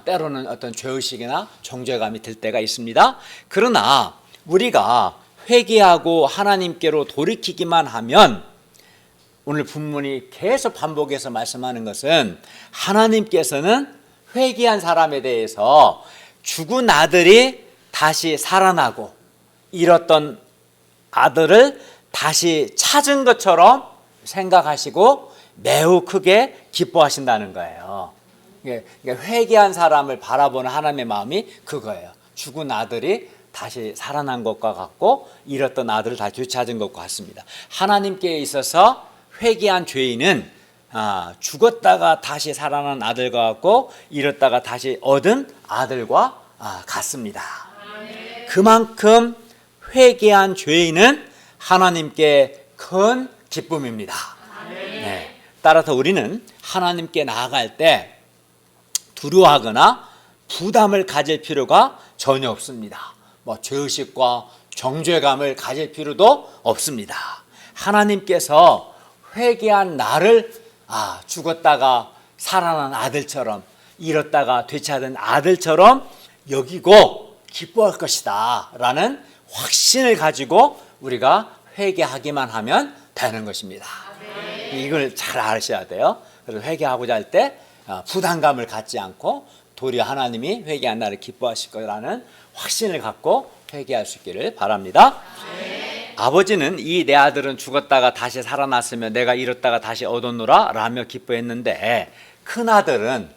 때로는 어떤 죄의식이나 정죄감이 들 때가 있습니다. 그러나 우리가 회개하고 하나님께로 돌이키기만 하면, 오늘 본문이 계속 반복해서 말씀하는 것은 하나님께서는 회개한 사람에 대해서 죽은 아들이 다시 살아나고 잃었던 아들을 다시 찾은 것처럼 생각하시고 매우 크게 기뻐하신다는 거예요. 그러니까 회개한 사람을 바라보는 하나님의 마음이 그거예요. 죽은 아들이 다시 살아난 것과 같고 잃었던 아들을 다시 되찾은 것과 같습니다. 하나님께 있어서 회개한 죄인은 죽었다가 다시 살아난 아들과 같고 잃었다가 다시 얻은 아들과 같습니다. 그만큼 회개한 죄인은 하나님께 큰 기쁨입니다. 네. 따라서 우리는 하나님께 나아갈 때 두려워하거나 부담을 가질 필요가 전혀 없습니다. 죄의식과 정죄감을 가질 필요도 없습니다. 하나님께서 회개한 나를 죽었다가 살아난 아들처럼 잃었다가 되찾은 아들처럼 여기고 기뻐할 것이다 라는 확신을 가지고 우리가 회개하기만 하면 되는 것입니다. 이걸 잘 아셔야 돼요. 그래서 회개하고자 할 때 부담감을 갖지 않고 도리어 하나님이 회개한 나를 기뻐하실 거라는 확신을 갖고 회개할 수 있기를 바랍니다. 아버지는 이 내 아들은 죽었다가 다시 살아났으며 내가 잃었다가 다시 얻었노라 라며 기뻐했는데 큰아들은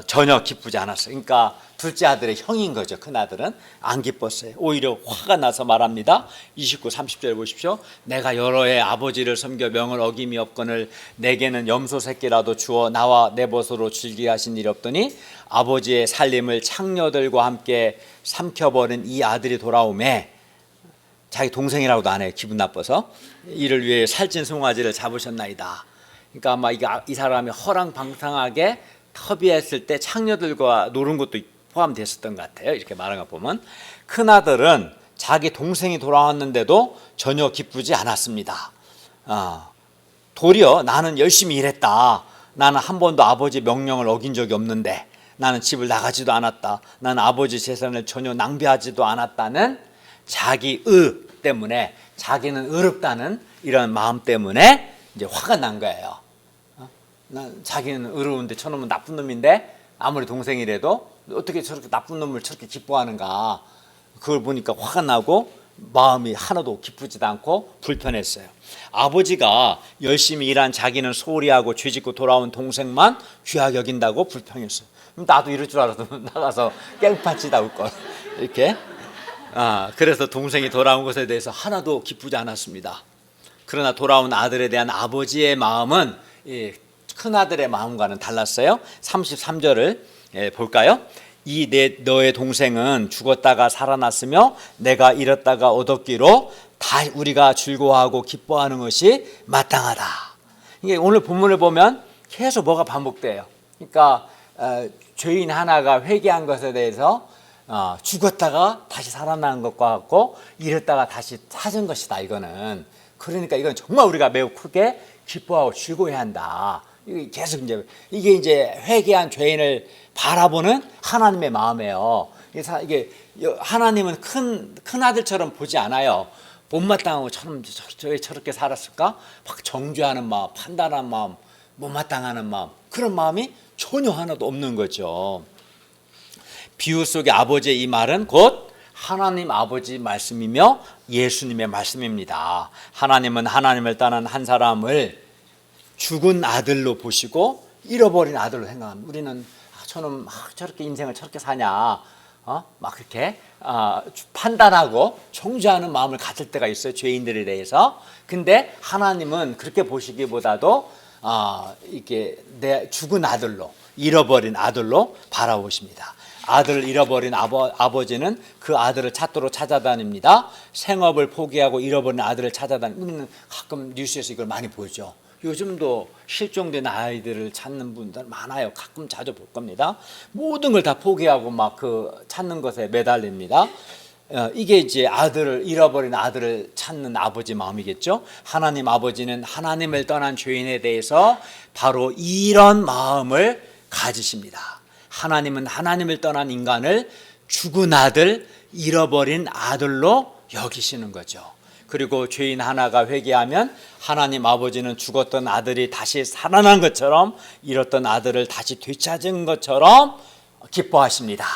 전혀 기쁘지 않았어요. 그러니까 둘째 아들의 형인 거죠. 큰아들은 안 기뻤어요. 오히려 화가 나서 말합니다. 29, 30절 보십시오. 내가 여러 해 아버지를 섬겨 명을 어김이 없거늘 내게는 염소 새끼라도 주어 나와 내 벗으로 즐기게 하신 일이 없더니 아버지의 살림을 창녀들과 함께 삼켜버린 이 아들이 돌아오매, 자기 동생이라고도 안 해요. 기분 나빠서. 이를 위해 살찐 송아지를 잡으셨나이다. 그러니까 아마 이 사람이 허랑방탕하게 터비했을 때 창녀들과 노는 것도 포함됐었던 것 같아요. 이렇게 말한 거 보면 큰아들은 자기 동생이 돌아왔는데도 전혀 기쁘지 않았습니다. 도리어 나는 열심히 일했다. 나는 한 번도 아버지 명령을 어긴 적이 없는데, 나는 집을 나가지도 않았다. 나는 아버지 재산을 전혀 낭비하지도 않았다는 자기 의 때문에, 자기는 의롭다는 이런 마음 때문에 이제 화가 난 거예요. 자기는 의로운데 저놈은 나쁜 놈인데 아무리 동생이라도 어떻게 저렇게 나쁜 놈을 저렇게 기뻐하는가. 그걸 보니까 화가 나고 마음이 하나도 기쁘지도 않고 불편했어요. 아버지가 열심히 일한 자기는 소홀히 하고 죄짓고 돌아온 동생만 귀하게 여긴다고 불평했어요. 그럼 나도 이럴 줄 알았으면 나가서 깽판치다 올 걸. 이렇게. 그래서 동생이 돌아온 것에 대해서 하나도 기쁘지 않았습니다. 그러나 돌아온 아들에 대한 아버지의 마음은 큰아들의 마음과는 달랐어요. 33절을 볼까요? 너의 동생은 죽었다가 살아났으며 내가 잃었다가 얻었기로 다 우리가 즐거워하고 기뻐하는 것이 마땅하다. 이게 오늘 본문을 보면 계속 뭐가 반복돼요. 그러니까 죄인 하나가 회개한 것에 대해서 죽었다가 다시 살아나는 것과 같고 잃었다가 다시 찾은 것이다. 이거는 그러니까 이건 정말 우리가 매우 크게 기뻐하고 즐거워해야 한다. 계속 이게 이제 회개한 죄인을 바라보는 하나님의 마음이에요. 이게 하나님은 큰 아들처럼 보지 않아요. 못마땅하고 저렇게 살았을까? 막 정죄하는 마음, 판단하는 마음, 못마땅하는 마음, 그런 마음이 전혀 하나도 없는 거죠. 비유 속의 아버지의 이 말은 곧 하나님 아버지 말씀이며 예수님의 말씀입니다. 하나님은 하나님을 떠난 한 사람을 죽은 아들로 보시고 잃어버린 아들로 생각합니다. 우리는 저는 저렇게 인생을 저렇게 사냐, 막 그렇게 판단하고 정죄하는 마음을 가질 때가 있어요. 죄인들에 대해서. 근데 하나님은 그렇게 보시기보다도 이게 내 죽은 아들로, 잃어버린 아들로 바라보십니다. 아들을 잃어버린 아버지는 그 아들을 찾도록 찾아다닙니다. 생업을 포기하고 잃어버린 아들을 찾아다닙니다. 우리는 가끔 뉴스에서 이걸 많이 보죠. 요즘도 실종된 아이들을 찾는 분들 많아요. 가끔 자주 볼 겁니다. 모든 걸 다 포기하고 막 그 찾는 것에 매달립니다. 이게 이제 잃어버린 아들을 찾는 아버지 마음이겠죠. 하나님 아버지는 하나님을 떠난 죄인에 대해서 바로 이런 마음을 가지십니다. 하나님은 하나님을 떠난 인간을 죽은 아들, 잃어버린 아들로 여기시는 거죠. 그리고 죄인 하나가 회개하면 하나님 아버지는 죽었던 아들이 다시 살아난 것처럼, 잃었던 아들을 다시 되찾은 것처럼 기뻐하십니다.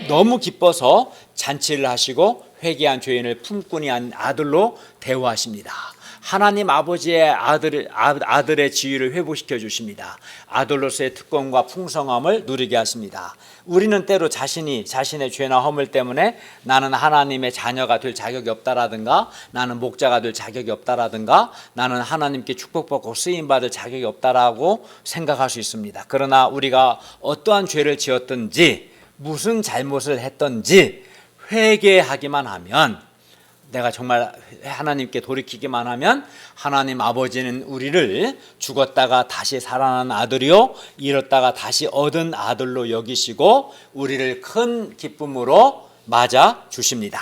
너무 기뻐서 잔치를 하시고 회개한 죄인을 품꾼이 한 아들로 대우하십니다. 하나님 아버지의 아들의 지위를 회복시켜 주십니다. 아들로서의 특권과 풍성함을 누리게 하십니다. 우리는 때로 자신의 죄나 허물 때문에 나는 하나님의 자녀가 될 자격이 없다라든가, 나는 목자가 될 자격이 없다라든가, 나는 하나님께 축복받고 쓰임받을 자격이 없다라고 생각할 수 있습니다. 그러나 우리가 어떠한 죄를 지었든지 무슨 잘못을 했든지 회개하기만 하면, 내가 정말 하나님께 돌이키기만 하면 하나님 아버지는 우리를 죽었다가 다시 살아난 아들이요 잃었다가 다시 얻은 아들로 여기시고 우리를 큰 기쁨으로 맞아 주십니다.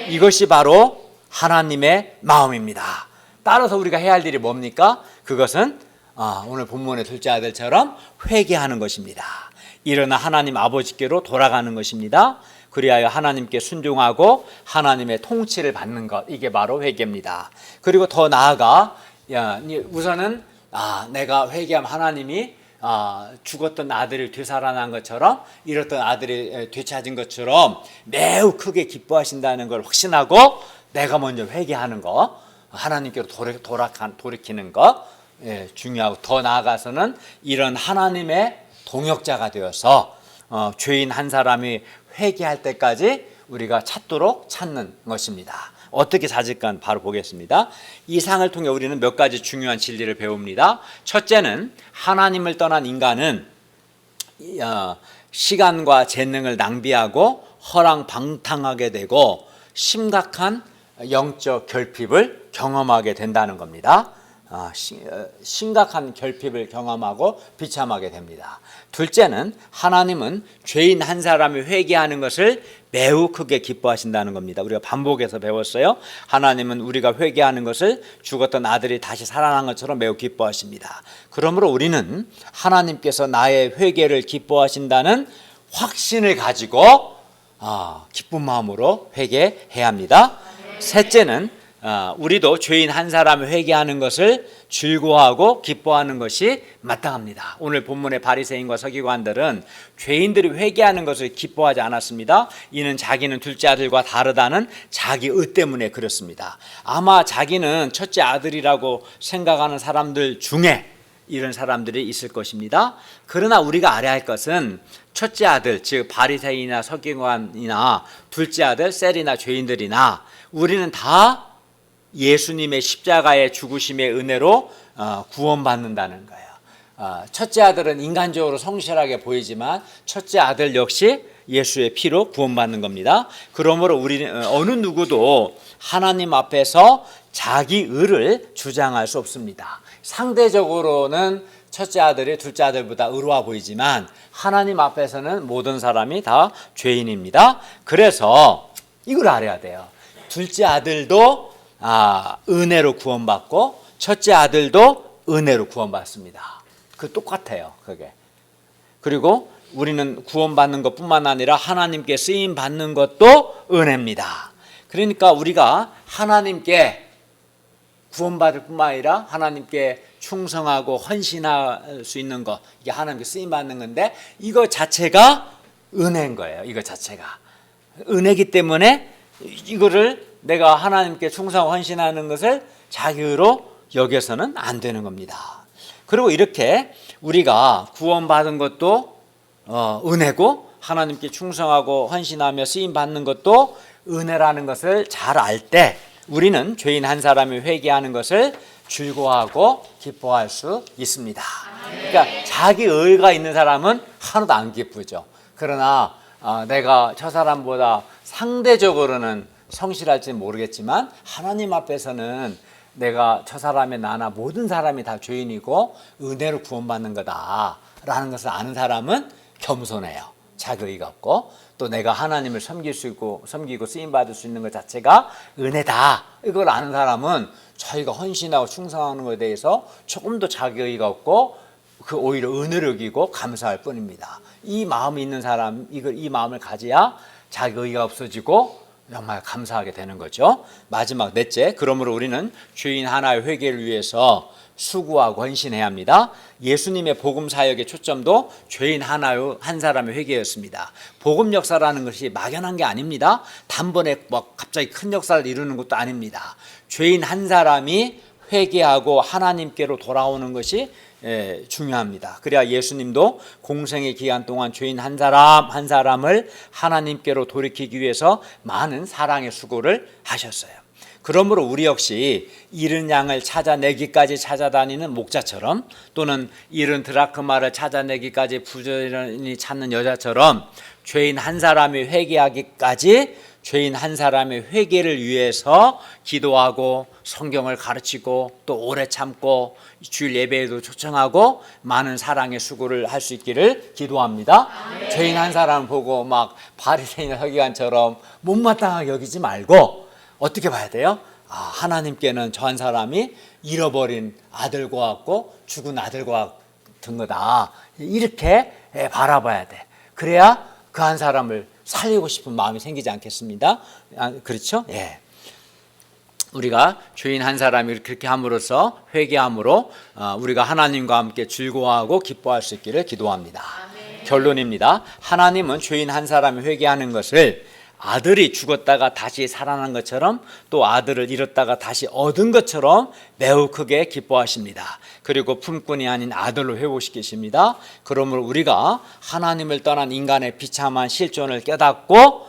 이것이 바로 하나님의 마음입니다. 따라서 우리가 해야 할 일이 뭡니까? 그것은 오늘 본문의 둘째 아들처럼 회개하는 것입니다. 일어나 하나님 아버지께로 돌아가는 것입니다. 그리하여 하나님께 순종하고 하나님의 통치를 받는 것, 이게 바로 회개입니다. 그리고 더 나아가 우선은 내가 회개하면 하나님이 죽었던 아들을 되살아난 것처럼, 잃었던 아들이 되찾은 것처럼 매우 크게 기뻐하신다는 걸 확신하고 내가 먼저 회개하는 거, 하나님께로 돌이키는 거 중요하고, 더 나아가서는 이런 하나님의 동역자가 되어서 죄인 한 사람이 회개할 때까지 우리가 찾는 것입니다. 어떻게 찾을까 바로 보겠습니다. 이 상을 통해 우리는 몇 가지 중요한 진리를 배웁니다. 첫째는 하나님을 떠난 인간은 시간과 재능을 낭비하고 허랑방탕하게 되고 심각한 영적 결핍을 경험하게 된다는 겁니다. 심각한 결핍을 경험하고 비참하게 됩니다. 둘째는 하나님은 죄인 한 사람이 회개하는 것을 매우 크게 기뻐하신다는 겁니다. 우리가 반복해서 배웠어요. 하나님은 우리가 회개하는 것을 죽었던 아들이 다시 살아난 것처럼 매우 기뻐하십니다. 그러므로 우리는 하나님께서 나의 회개를 기뻐하신다는 확신을 가지고 기쁜 마음으로 회개해야 합니다. 셋째는 우리도 죄인 한 사람을 회개하는 것을 즐거워하고 기뻐하는 것이 마땅합니다. 오늘 본문의 바리새인과 서기관들은 죄인들이 회개하는 것을 기뻐하지 않았습니다. 이는 자기는 둘째 아들과 다르다는 자기 의 때문에 그렇습니다. 아마 자기는 첫째 아들이라고 생각하는 사람들 중에 이런 사람들이 있을 것입니다. 그러나 우리가 알아야 할 것은 첫째 아들, 즉 바리새인이나 서기관이나 둘째 아들, 셀이나 죄인들이나 우리는 다 예수님의 십자가의 죽으심의 은혜로 구원받는다는 거예요. 첫째 아들은 인간적으로 성실하게 보이지만 첫째 아들 역시 예수의 피로 구원받는 겁니다. 그러므로 우리는 어느 누구도 하나님 앞에서 자기 의를 주장할 수 없습니다. 상대적으로는 첫째 아들이 둘째 아들보다 의로워 보이지만 하나님 앞에서는 모든 사람이 다 죄인입니다. 그래서 이걸 알아야 돼요. 둘째 아들도 은혜로 구원받고 첫째 아들도 은혜로 구원받습니다. 그 똑같아요, 그게. 그리고 우리는 구원받는 것뿐만 아니라 하나님께 쓰임 받는 것도 은혜입니다. 그러니까 우리가 하나님께 구원받을 뿐만 아니라 하나님께 충성하고 헌신할 수 있는 것, 이게 하나님께 쓰임 받는 건데 이거 자체가 은혜인 거예요. 이거 자체가 은혜이기 때문에 이거를 내가 하나님께 충성 헌신하는 것을 자기로 여겨서는 안 되는 겁니다. 그리고 이렇게 우리가 구원받은 것도 은혜고 하나님께 충성하고 헌신하며 쓰임 받는 것도 은혜라는 것을 잘 알 때 우리는 죄인 한 사람이 회개하는 것을 즐거워하고 기뻐할 수 있습니다. 그러니까 자기 의가 있는 사람은 하나도 안 기쁘죠. 그러나 내가 저 사람보다 상대적으로는 성실할지는 모르겠지만 하나님 앞에서는 내가 저 사람의 나나 모든 사람이 다 죄인이고 은혜로 구원받는 거다라는 것을 아는 사람은 겸손해요. 자기의가 없고 또 내가 하나님을 섬기고 쓰임받을 수 있는 것 자체가 은혜다, 이걸 아는 사람은 자기가 헌신하고 충성하는 것에 대해서 조금 더 자기의가 없고 오히려 은혜를 여기고 감사할 뿐입니다. 이 마음이 있는 사람, 이 마음을 가져야 자기의가 없어지고 정말 감사하게 되는 거죠. 마지막 넷째, 그러므로 우리는 죄인 하나의 회개를 위해서 수고하고 헌신해야 합니다. 예수님의 복음 사역의 초점도 죄인 한 사람의 회개였습니다. 복음 역사라는 것이 막연한 게 아닙니다. 단번에 갑자기 큰 역사를 이루는 것도 아닙니다. 죄인 한 사람이 회개하고 하나님께로 돌아오는 것이 중요합니다. 그래야 예수님도 공생의 기간 동안 죄인 한 사람을 하나님께로 돌이키기 위해서 많은 사랑의 수고를 하셨어요. 그러므로 우리 역시 잃은 양을 찾아내기까지 찾아다니는 목자처럼, 또는 잃은 드라크마를 찾아내기까지 부지런히 찾는 여자처럼 죄인 한 사람이 회개하기까지 죄인 한 사람의 회개를 위해서 기도하고 성경을 가르치고 또 오래 참고 주일 예배에도 초청하고 많은 사랑의 수고를 할 수 있기를 기도합니다. 죄인 한 사람 보고 막 바리새인 서기관처럼 못마땅하게 여기지 말고 어떻게 봐야 돼요? 하나님께는 저 한 사람이 잃어버린 아들과 같고 죽은 아들과 같은 거다, 이렇게 바라봐야 돼. 그래야 그 한 사람을 살리고 싶은 마음이 생기지 않겠습니다. 그렇죠? 예. 우리가 죄인 한 사람이 그렇게 함으로써 회개함으로 우리가 하나님과 함께 즐거워하고 기뻐할 수 있기를 기도합니다. 결론입니다. 하나님은 죄인 한 사람이 회개하는 것을 아들이 죽었다가 다시 살아난 것처럼 또 아들을 잃었다가 다시 얻은 것처럼 매우 크게 기뻐하십니다. 그리고 품꾼이 아닌 아들로 회복시키십니다. 그러므로 우리가 하나님을 떠난 인간의 비참한 실존을 깨닫고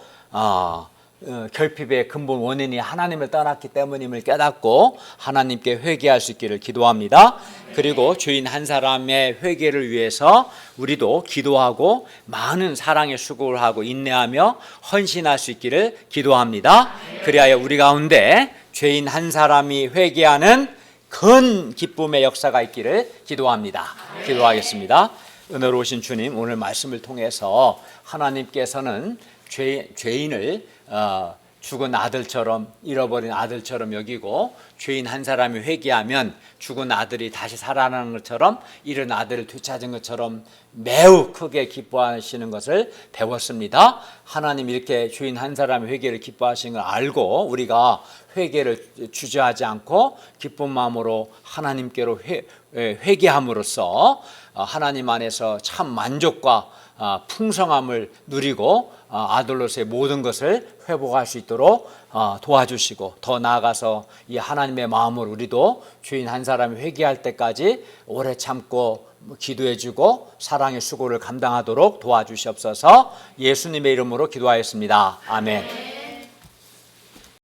결핍의 근본 원인이 하나님을 떠났기 때문임을 깨닫고 하나님께 회개할 수 있기를 기도합니다. 그리고 죄인 한 사람의 회개를 위해서 우리도 기도하고 많은 사랑의 수고를 하고 인내하며 헌신할 수 있기를 기도합니다. 그리하여 우리 가운데 죄인 한 사람이 회개하는 큰 기쁨의 역사가 있기를 기도합니다. 기도하겠습니다. 은혜로우신 주님, 오늘 말씀을 통해서 하나님께서는 죄인을 죽은 아들처럼, 잃어버린 아들처럼 여기고 죄인 한 사람이 회개하면 죽은 아들이 다시 살아나는 것처럼, 잃은 아들을 되찾은 것처럼 매우 크게 기뻐하시는 것을 배웠습니다. 하나님 이렇게 죄인 한 사람의 회개를 기뻐하시는 걸 알고 우리가 회개를 주저하지 않고 기쁜 마음으로 하나님께로 회개함으로써 하나님 안에서 참 만족과 풍성함을 누리고 아들로서의 모든 것을 회복할 수 있도록 도와주시고, 더 나아가서 이 하나님의 마음을 우리도 죄인 한 사람이 회개할 때까지 오래 참고 기도해주고 사랑의 수고를 감당하도록 도와주시옵소서. 예수님의 이름으로 기도하였습니다. 아멘.